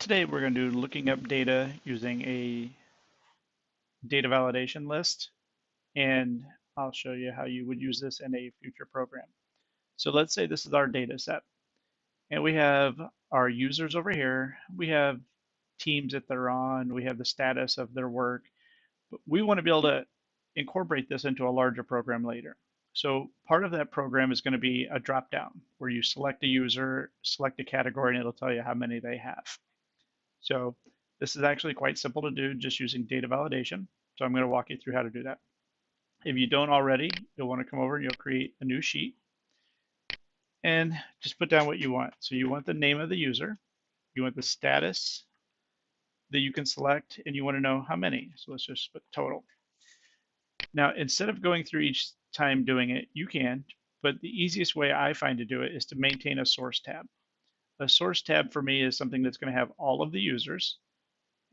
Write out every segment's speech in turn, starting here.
Today we're going to do looking up data using a data validation list, and I'll show you how you would use this in a future program. So let's say this is our data set, and we have our users over here. We have teams that they're on. We have the status of their work. But we want to be able to incorporate this into a larger program later. So part of that program is going to be a drop down where you select a user, select a category, and it'll tell you how many they have. So this is actually quite simple to do just using data validation. So I'm going to walk you through how to do that. If you don't already, you'll want to come over and you'll create a new sheet and just put down what you want. So you want the name of the user, you want the status that you can select, and you want to know how many. So let's just put total. Now, instead of going through each time doing it, you can, but the easiest way I find to do it is to maintain a source tab. A source tab for me is something that's going to have all of the users,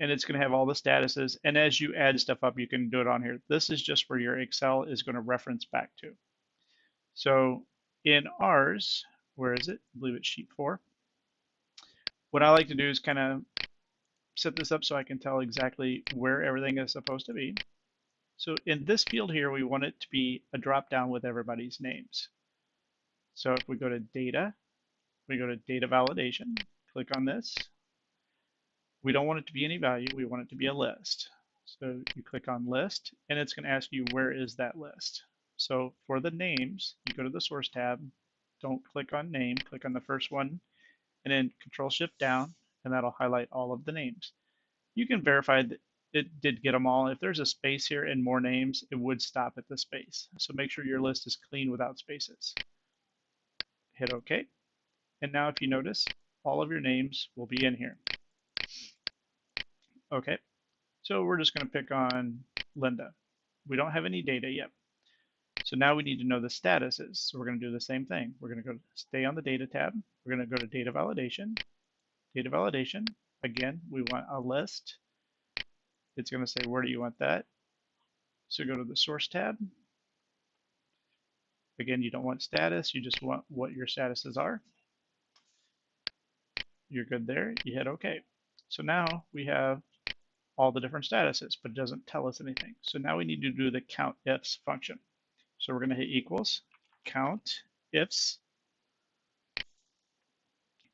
and it's going to have all the statuses. And as you add stuff up, you can do it on here. This is just where your Excel is going to reference back to. So in ours, where is it? I believe it's sheet 4. What I like to do is kind of set this up so I can tell exactly where everything is supposed to be. So in this field here, we want it to be a drop down with everybody's names. So if we go to data, we go to data validation, click on this. We don't want it to be any value, we want it to be a list. So you click on list, and it's going to ask you where is that list. So for the names, you go to the source tab, don't click on name, click on the first one, and then Control Shift down, and that'll highlight all of the names. You can verify that it did get them all. If there's a space here and more names, it would stop at the space. So make sure your list is clean without spaces. Hit OK. And now if you notice, all of your names will be in here. Okay, so we're just going to pick on Linda. We don't have any data yet. So now we need to know the statuses. So we're going to do the same thing. We're going to go stay on the data tab. We're going to go to data validation. Data validation. Again, we want a list. It's going to say, where do you want that? So go to the source tab. Again, you don't want status. You just want what your statuses are. You're good there. You hit OK. So now we have all the different statuses, but it doesn't tell us anything. So now we need to do the CountIFs function. So we're going to hit equals CountIFs.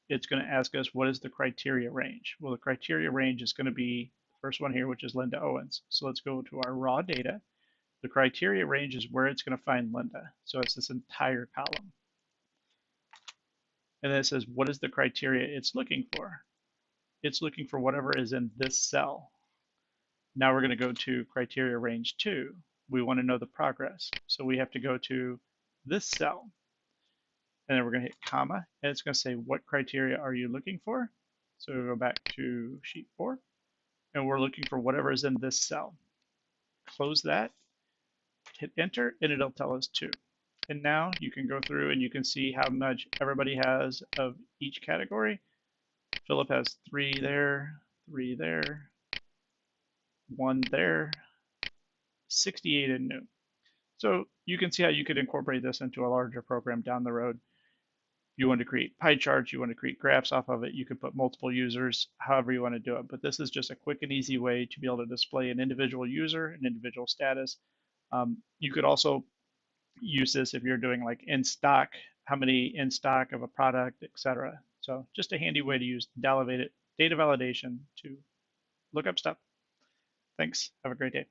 It's going to ask us what is the criteria range. Well, the criteria range is going to be the first one here, which is Linda Owens. So let's go to our raw data. The criteria range is where it's going to find Linda. So it's this entire column. And then it says, what is the criteria it's looking for? It's looking for whatever is in this cell. Now we're going to go to criteria range 2. We want to know the progress. So we have to go to this cell. And then we're going to hit comma, and it's going to say, what criteria are you looking for? So we go back to sheet 4, and we're looking for whatever is in this cell. Close that, hit enter, and it'll tell us 2. And now you can go through and you can see how much everybody has of each category. Philip has 3 there, 3 there, 1 there, 68 in new. So you can see how you could incorporate this into a larger program down the road. You want to create pie charts, you want to create graphs off of it, you can put multiple users, however you want to do it. But this is just a quick and easy way to be able to display an individual user, an individual status. You could also use this if you're doing like in stock, how many in stock of a product, etc. So just a handy way to use data validation to look up stuff. Thanks. Have a great day.